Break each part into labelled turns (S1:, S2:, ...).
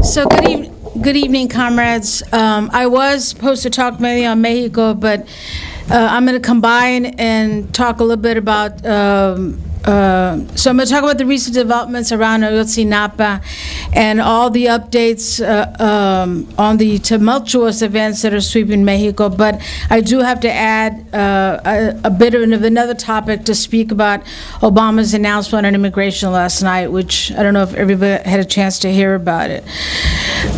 S1: So good evening, comrades. I was supposed to talk mainly on Mexico, but I'm going to combine and talk a little bit about. So I'm going to talk about the recent developments around Ayotzinapa and all the updates on the tumultuous events that are sweeping Mexico. But I do have to add a bit of another topic to speak about Obama's announcement on immigration last night, which I don't know if everybody had a chance to hear about it.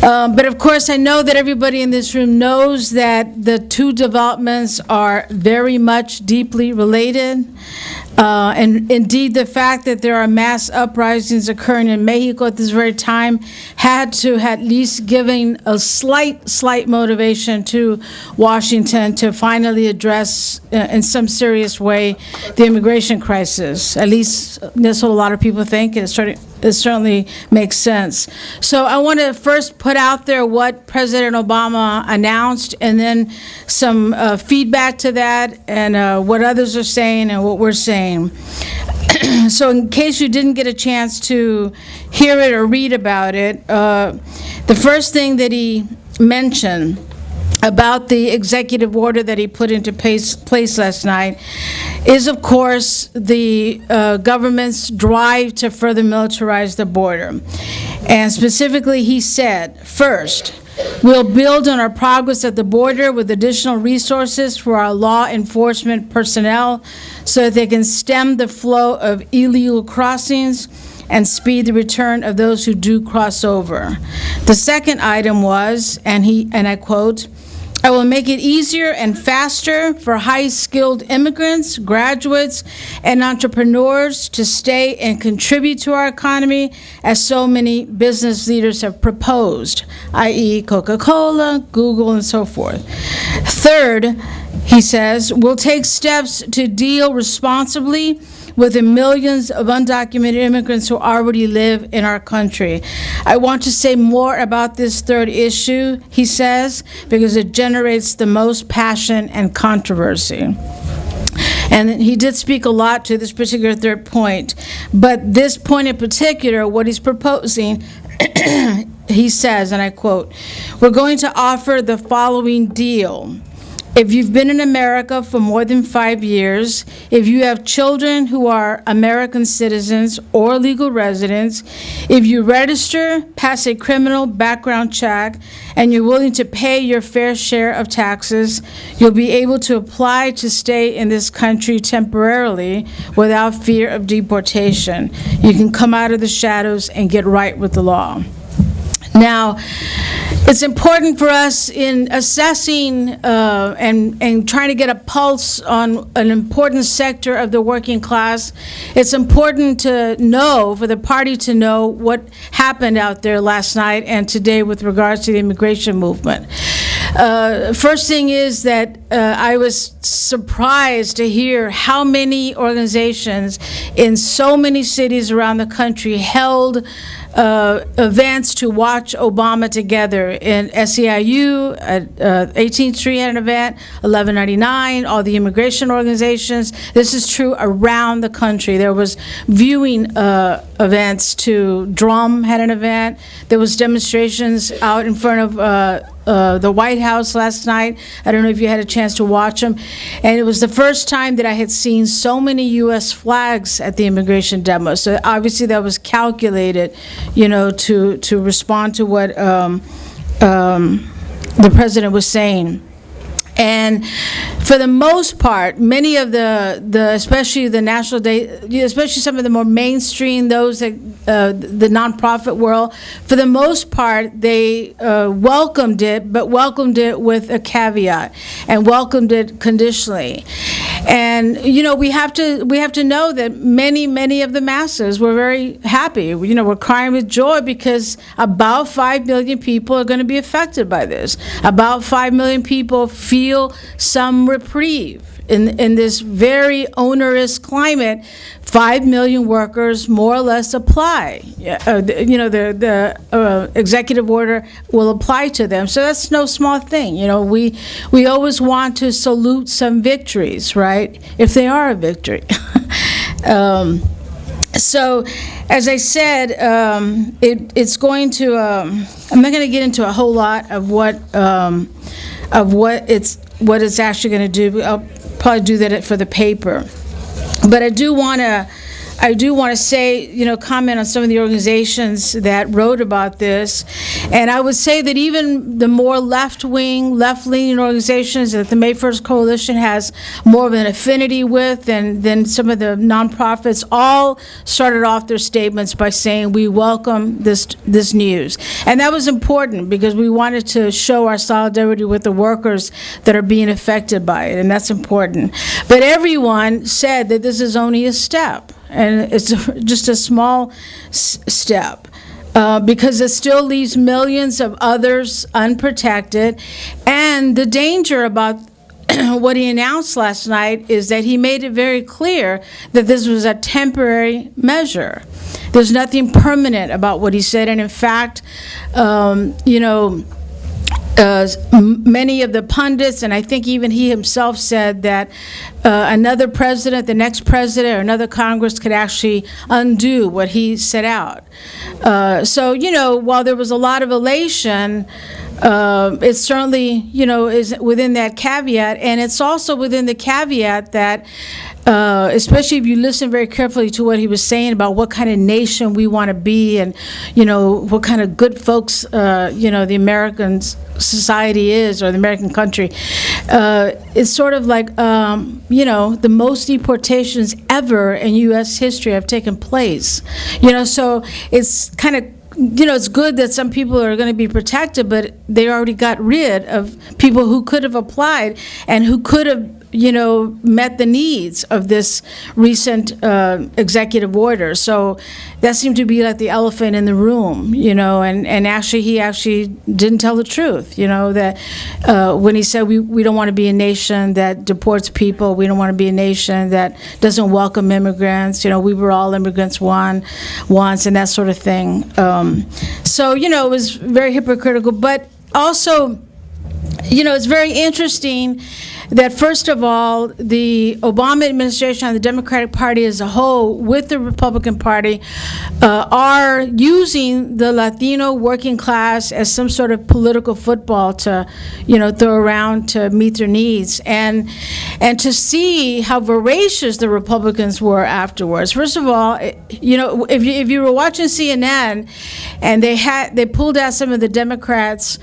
S1: But of course, I know that everybody in this room knows that the two developments are very much deeply related. And indeed, the fact that there are mass uprisings occurring in Mexico at this very time had to at least giving a slight motivation to Washington to finally address in some serious way the immigration crisis. At least that's what a lot of people think. It certainly makes sense. So I want to first put out there what President Obama announced, and then some feedback to that, and what others are saying and what we're saying. So in case you didn't get a chance to hear it or read about it, the first thing that he mentioned about the executive order that he put into place last night is, of course, the government's drive to further militarize the border. And specifically, he said, first, we'll build on our progress at the border with additional resources for our law enforcement personnel so that they can stem the flow of illegal crossings and speed the return of those who do cross over. The second item was, and I quote, I will make it easier and faster for high-skilled immigrants, graduates, and entrepreneurs to stay and contribute to our economy, as so many business leaders have proposed, i.e. Coca-Cola, Google, and so forth. Third, he says, we'll take steps to deal responsibly with the millions of undocumented immigrants who already live in our country. I want to say more about this third issue, he says, because it generates the most passion and controversy. And he did speak a lot to this particular third point. But this point in particular, what he's proposing, he says, and I quote, we're going to offer the following deal. If you've been in America for more than 5 years, if you have children who are American citizens or legal residents, if you register, pass a criminal background check, and you're willing to pay your fair share of taxes, you'll be able to apply to stay in this country temporarily without fear of deportation. You can come out of the shadows and get right with the law. Now, it's important for us in assessing and trying to get a pulse on an important sector of the working class. It's important to know, for the party to know, what happened out there last night and today with regards to the immigration movement. First thing is that I was surprised to hear how many organizations in so many cities around the country held events to watch Obama together. In SEIU, at 18th Street had an event, 1199, all the immigration organizations. This is true around the country. There was viewing events to Drum had an event. There was demonstrations out in front of the White House last night. I don't know if you had a chance to watch them. And it was the first time that I had seen so many U.S. flags at the immigration demo. So obviously that was calculated, you know, to respond to what the president was saying. And for the most part, many of the especially the national day, especially some of the more mainstream, those that the nonprofit world, for the most part, they welcomed it, but welcomed it with a caveat and welcomed it conditionally. And you know, we have to know that many of the masses were very happy. You know, we're crying with joy because about 5 million people are going to be affected by this. About 5 million people feel some reprieve in this very onerous climate. 5 million workers more or less apply. You know, the executive order will apply to them. So that's no small thing. You know, we always want to salute some victories, right? If they are a victory.
S2: So, as I said, it's going to. I'm not going to get into a whole lot of what it's actually going to do. I'll probably do that for the paper, but I do want to say, comment on some of the organizations that wrote about this. And I would say that even the more left-leaning organizations that the May 1st Coalition has more of an affinity with than some of the nonprofits all started off their statements by saying, we welcome this news. And that was important because we wanted to show our solidarity with the workers that are being affected by it, and that's important. But everyone said that this is only a step. And it's just a small step because it still leaves millions of others unprotected. And the danger about what he announced last night is that he made it very clear that this was a temporary measure. There's nothing permanent about what he said. And in fact, many of the pundits, and I think even he himself said that another president, the next president, or another Congress could actually undo what he set out. So, while there was a lot of elation, it certainly, is within that caveat, and it's also within the caveat that especially if you listen very carefully to what he was saying about what kind of nation we want to be and, what kind of good folks, the American society is, or the American country. It's sort of like, the most deportations ever in U.S. history have taken place. So it's kind of, it's good that some people are going to be protected, but they already got rid of people who could have applied and who could have met the needs of this recent executive order. So that seemed to be like the elephant in the room, and actually he actually didn't tell the truth, that when he said we don't want to be a nation that deports people, we don't want to be a nation that doesn't welcome immigrants, we were all immigrants once, and that sort of thing. So, it was very hypocritical, but also, it's very interesting that, first of all, the Obama administration and the Democratic Party as a whole, with the Republican Party, are using the Latino working class as some sort of political football to, throw around to meet their needs, and to see how voracious the Republicans were afterwards. First of all, if you were watching CNN, and they pulled out some of the Democrats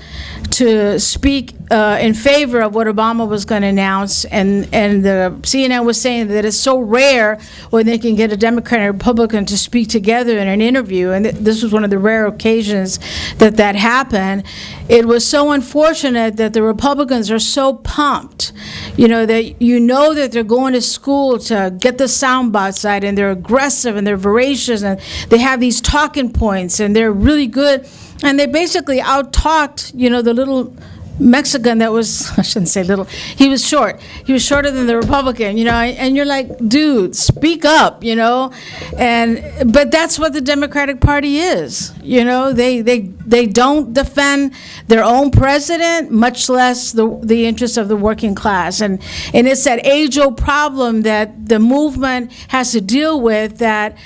S2: to speak in favor of what Obama was going to announce, and the CNN was saying that it's so rare when they can get a Democrat and a Republican to speak together in an interview, and this was one of the rare occasions that happened. It was so unfortunate that the Republicans are so pumped, that they're going to school to get the sound bites out, and they're aggressive and they're voracious, and they have these talking points, and they're really good, and they basically out-talked, the little Mexican that was, I shouldn't say little, he was short. He was shorter than the Republican, and you're like, dude, speak up, but that's what the Democratic Party is, they don't defend their own president, much less the interests of the working class, and it's that age-old problem that the movement has to deal with, that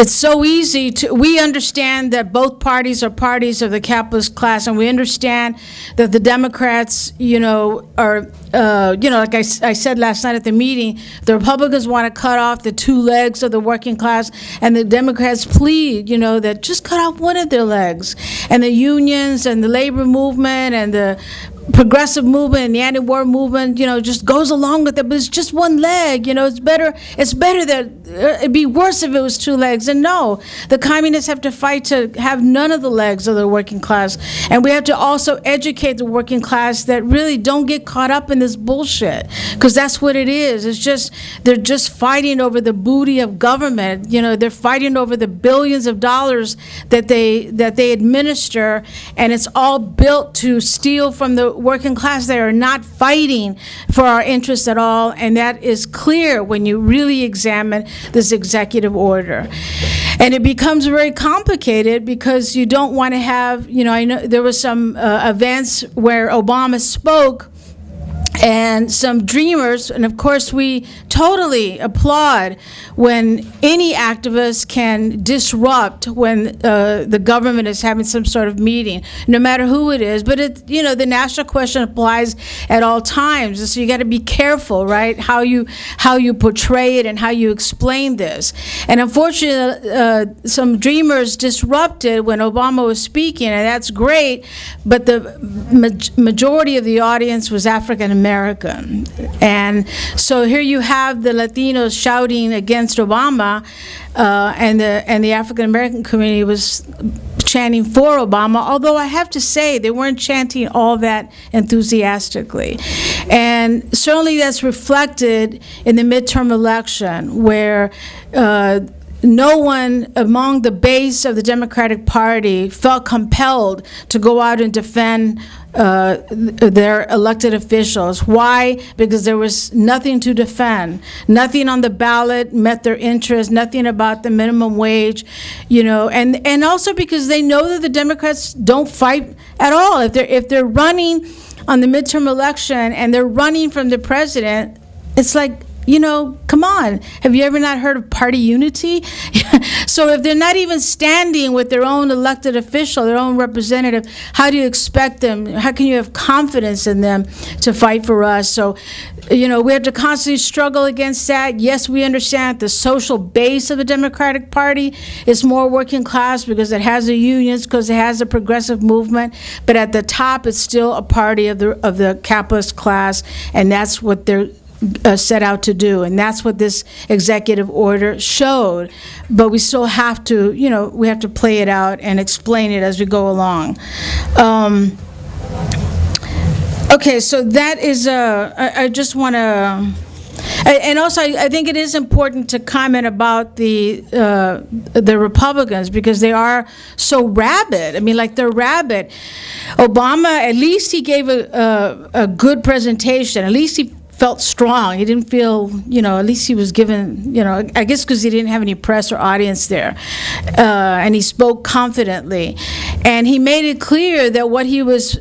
S2: it's so easy we understand that both parties are parties of the capitalist class, and we understand that the Democrats, are, like I said last night at the meeting, the Republicans want to cut off the two legs of the working class, and the Democrats plead, that just cut off one of their legs. And the unions and the labor movement and the progressive movement and the anti-war movement, just goes along with it, but it's just one leg, it's better that, it'd be worse if it was two legs. And no, the communists have to fight to have none of the legs of the working class. And we have to also educate the working class that really don't get caught up in this bullshit, because that's what it is. It's just, they're just fighting over the booty of government, they're fighting over the billions of dollars that they administer, and it's all built to steal from the working class. They are not fighting for our interests at all, and that is clear when you really examine this executive order. And it becomes very complicated because you don't want to have, I know there were some events where Obama spoke, and some dreamers, and of course we totally applaud when any activist can disrupt when the government is having some sort of meeting, no matter who it is. But it, you know, the national question applies at all times, and so you got to be careful, right, how you portray it and how you explain this. And unfortunately, some dreamers disrupted when Obama was speaking, and that's great, but the majority of the audience was African American. And so here you have the Latinos shouting against Obama, and the African American community was chanting for Obama, although I have to say they weren't chanting all that enthusiastically. And certainly that's reflected in the midterm election, where no one among the base of the Democratic Party felt compelled to go out and defend their elected officials. Why? Because there was nothing to defend. Nothing on the ballot met their interest, nothing about the minimum wage, you know, and also because they know that the Democrats don't fight at all. If they're running on the midterm election and they're running from the president, it's like, you know, come on. Have you ever not heard of party unity? So if they're not even standing with their own elected official, their own representative, how do you expect them, how can you have confidence in them to fight for us? So, you know, we have to constantly struggle against that. Yes, we understand the social base of the Democratic Party is more working class because it has the unions, because it has a progressive movement. But at the top, it's still a party of the capitalist class, and that's what they're set out to do, and that's what this executive order showed. But we still have to, you know, we have to play it out and explain it as we go along. Okay, so that is, I just want to, and also I think it is important to comment about the Republicans, because they are so rabid. I mean, like, they're rabid. Obama, at least he gave a good presentation. At least he felt strong. He didn't feel, you know, at least he was given, you know, I guess because he didn't have any press or audience there. And he spoke confidently. And he made it clear that what he was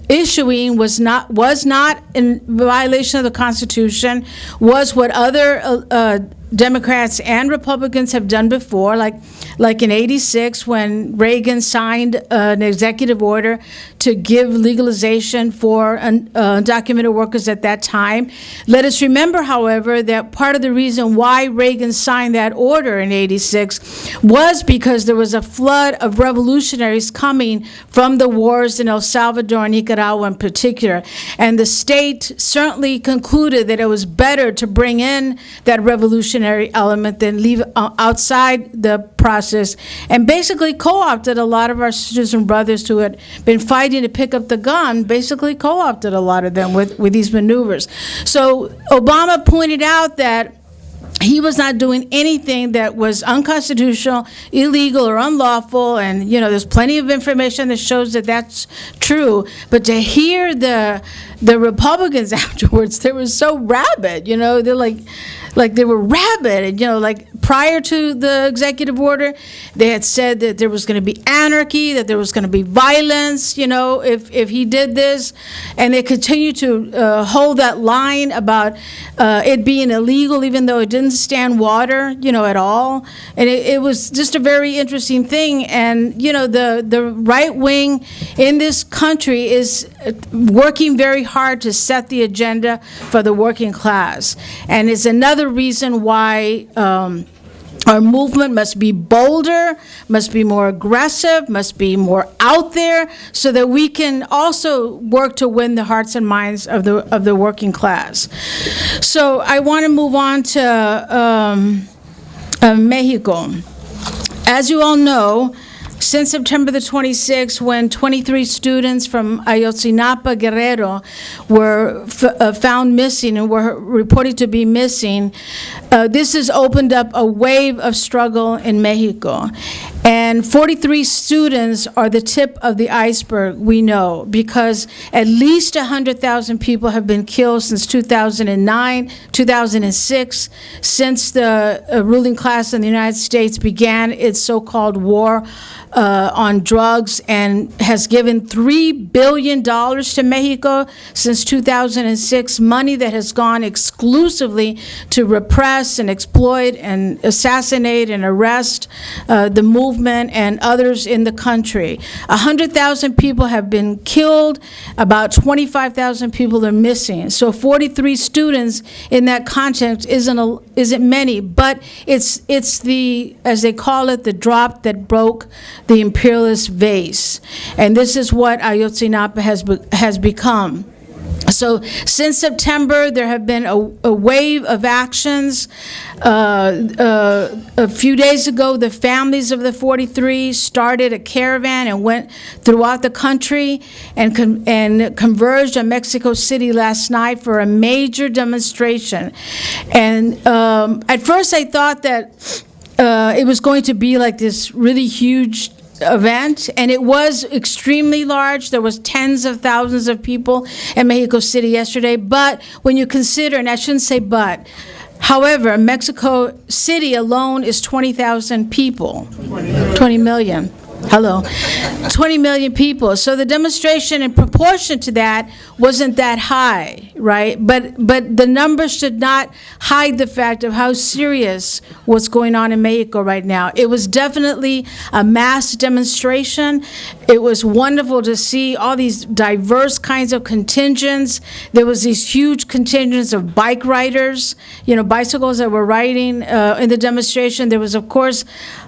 S2: issuing was not in violation of the Constitution, was what other Democrats and Republicans have done before, like in '86 when Reagan signed an executive order to give legalization for undocumented workers at that time. Let us remember, however, that part of the reason why Reagan signed that order in '86 was because there was a flood of revolutionaries coming from the wars in El Salvador and Nicaragua in particular. And the state certainly concluded that it was better to bring in that revolutionary element than leave outside the process, and basically co-opted a lot of our sisters and brothers who had been fighting to pick up the gun, basically co-opted a lot of them with these maneuvers. So Obama pointed out that he was not doing anything that was unconstitutional, illegal, or unlawful, and, you know, there's plenty of information that shows that that's true. But to hear the Republicans afterwards, they were so rabid, you know, they're like they were rabid, and, you know, like prior to the executive order, they had said that there was going to be anarchy, that there was going to be violence, you know, if he did this, and they continue to hold that line about it being illegal, even though it didn't stand water, you know, at all. And it was just a very interesting thing. And, you know, the right wing in this country is working very hard to set the agenda for the working class. And it's another reason why our movement must be bolder, must be more aggressive, must be more out there, so that we can also work to win the hearts and minds of the working class. So I want to move on to Mexico. As you all know, since September the 26th, when 23 students from Ayotzinapa, Guerrero, were found missing and were reported to be missing, this has opened up a wave of struggle in Mexico. And 43 students are the tip of the iceberg, we know, because at least 100,000 people have been killed since 2009, 2006, since the ruling class in the United States began its so-called war on drugs and has given $3 billion to Mexico since 2006, money that has gone exclusively to repress and exploit and assassinate and arrest the movement and others in the country. 100,000 people have been killed, about 25,000 people are missing. So 43 students in that context isn't many, but it's the, as they call it, the drop that broke the imperialist vase. And this is what Ayotzinapa has become. So since September, there have been a wave of actions. A few days ago, the families of the 43 started a caravan and went throughout the country and converged on Mexico City last night for a major demonstration. And at first, I thought that it was going to be like this really huge event, and it was extremely large. There was tens of thousands of people in Mexico City yesterday. But when you consider, and I shouldn't say but, however, Mexico City alone is 20,000 people, 20 million. Hello, 20 million people. So the demonstration in proportion to that wasn't that high, right? But the numbers should not hide the fact of how serious what's going on in Mexico right now. It was definitely a mass demonstration. It was wonderful to see all these diverse kinds of contingents. There was these huge contingents of bike riders, bicycles that were riding in the demonstration. There was, of course,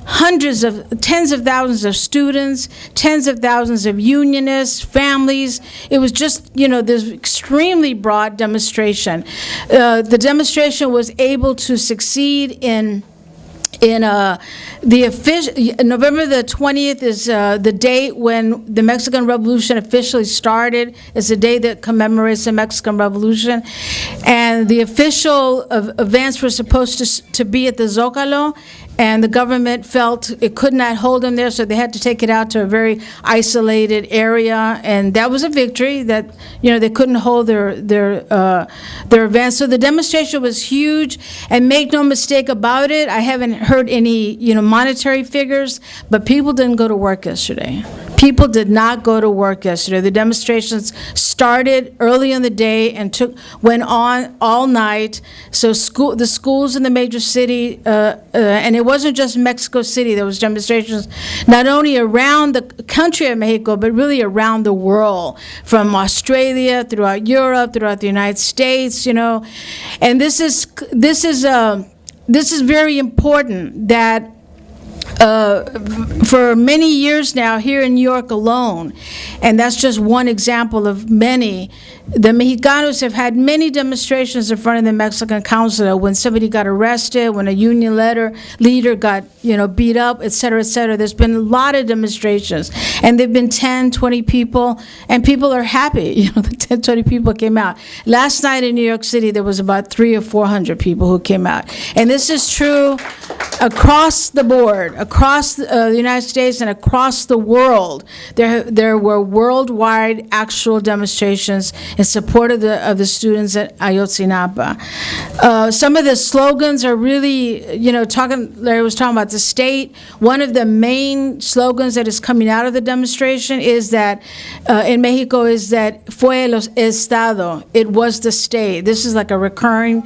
S2: tens of thousands of students, tens of thousands of unionists, families. It was just, this extremely broad demonstration. The demonstration was able to succeed in the official, November the 20th is the date when the Mexican Revolution officially started. It's the day that commemorates the Mexican Revolution. And the official events were supposed to be at the Zócalo, and the government felt it could not hold them there, so they had to take it out to a very isolated area, and that was a victory that, they couldn't hold their events. So the demonstration was huge, and make no mistake about it, I haven't heard any, monetary figures, but people didn't go to work yesterday. People did not go to work yesterday. The demonstrations started early in the day and went on all night. So the schools in the major city, and it wasn't just Mexico City. There was demonstrations not only around the country of Mexico, but really around the world, from Australia, throughout Europe, throughout the United States. And this is very important that. For many years now here in New York alone, and that's just one example of many, the Mexicanos have had many demonstrations in front of the Mexican consulate when somebody got arrested, when a union leader got, beat up, et cetera, et cetera. There's been a lot of demonstrations, and there've been 10, 20 people, and people are happy. The 10, 20 people came out. Last night in New York City, there was about 300 or 400 people who came out. And this is true across the board, across the United States and across the world. There were worldwide actual demonstrations in support of the students at Ayotzinapa. Some of the slogans are really, Larry was talking about the state. One of the main slogans that is coming out of the demonstration is that, in Mexico, is that fue el Estado, it was the state. This is like a recurring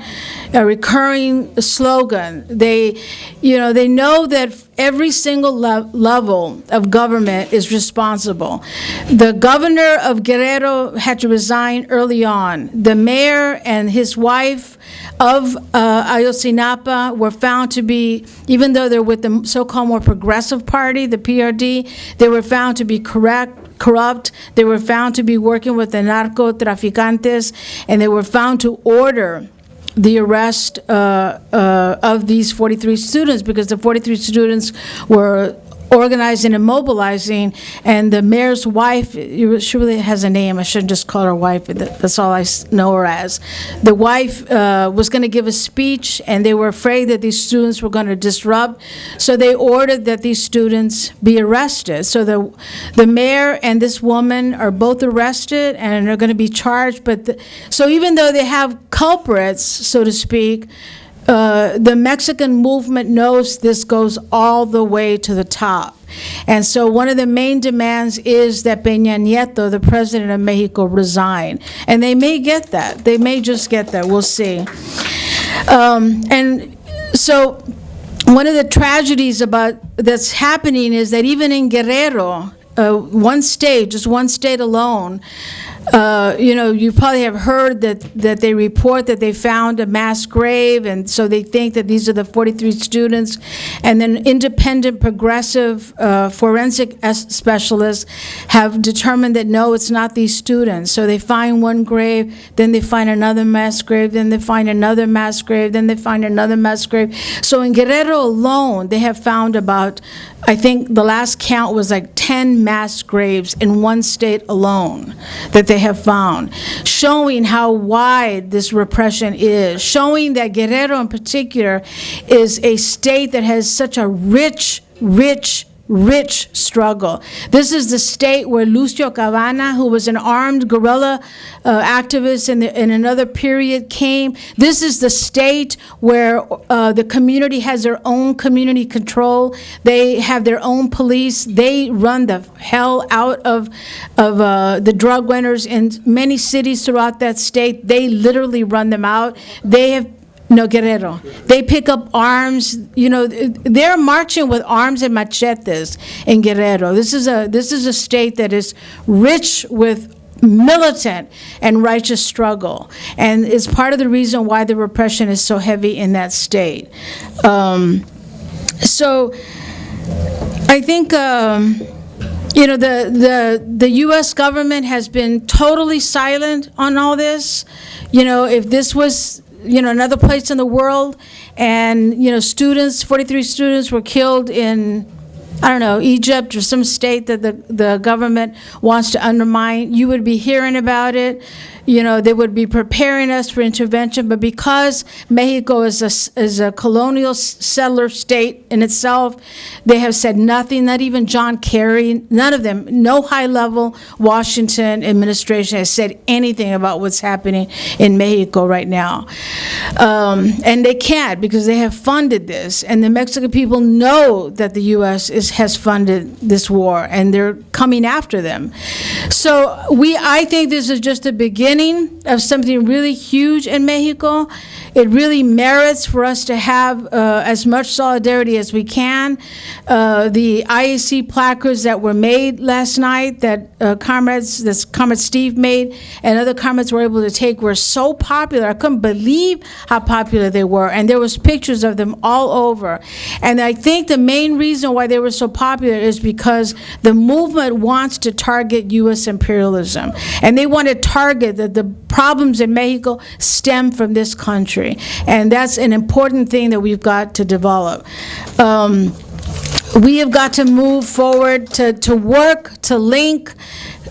S2: slogan. They know that every single level of government is responsible. The governor of Guerrero had to resign early on. The mayor and his wife of Ayotzinapa were found to be, even though they're with the so-called more progressive party, the PRD, they were found to be corrupt. They were found to be working with the narco-traficantes, and they were found to order the arrest of these 43 students, because the 43 students were organizing and mobilizing, and the mayor's wife, she really has a name, I shouldn't just call her wife, that's all I know her as. The wife was going to give a speech, and they were afraid that these students were going to disrupt, so they ordered that these students be arrested. So the mayor and this woman are both arrested and are going to be charged, so even though they have culprits, so to speak, the Mexican movement knows this goes all the way to the top. And so one of the main demands is that Peña Nieto, the president of Mexico, resign. And they may get that. They may just get that. We'll see. And so one of the tragedies that's happening is that even in Guerrero, one state, just one state alone, you probably have heard that they report that they found a mass grave, and so they think that these are the 43 students. And then independent progressive forensic specialists have determined that no, it's not these students. So they find one grave, then they find another mass grave, then they find another mass grave, then they find another mass grave. So in Guerrero alone, they have found about, I think the last count was like 10 mass graves in one state alone that they have found, showing how wide this repression is, showing that Guerrero in particular is a state that has such a rich struggle. This is the state where Lucio Cabana, who was an armed guerrilla activist in another period, came. This is the state where the community has their own community control. They have their own police. They run the hell out of the drug runners in many cities throughout that state. They literally run them out. They have No, Guerrero. They pick up arms. They're marching with arms and machetes in Guerrero. This is a state that is rich with militant and righteous struggle, and it's part of the reason why the repression is so heavy in that state. So I think the U.S. government has been totally silent on all this. If this was another place in the world, and 43 students were killed in, I don't know, Egypt or some state that the government wants to undermine, you would be hearing about it. They would be preparing us for intervention, but because Mexico is a colonial settler state in itself, they have said nothing, not even John Kerry, none of them, no high-level Washington administration has said anything about what's happening in Mexico right now. And they can't, because they have funded this, and the Mexican people know that the U.S. has funded this war, and they're coming after them. So I think this is just a beginning of something really huge in Mexico. It really merits for us to have as much solidarity as we can. The IAC placards that were made last night that Comrade Steve made and other comrades were able to take were so popular. I couldn't believe how popular they were, and there was pictures of them all over. And I think the main reason why they were so popular is because the movement wants to target U.S. imperialism, and they want to target that the problems in Mexico stem from this country, and that's an important thing that we've got to develop. We have got to move forward to work, to link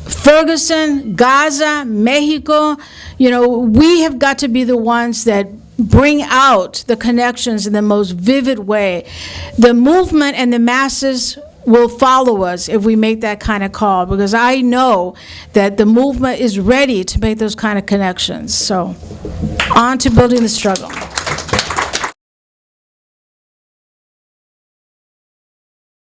S2: Ferguson, Gaza, Mexico. We have got to be the ones that bring out the connections in the most vivid way. The movement and the masses will follow us if we make that kind of call, because I know that the movement is ready to make those kind of connections. So, on to building the struggle.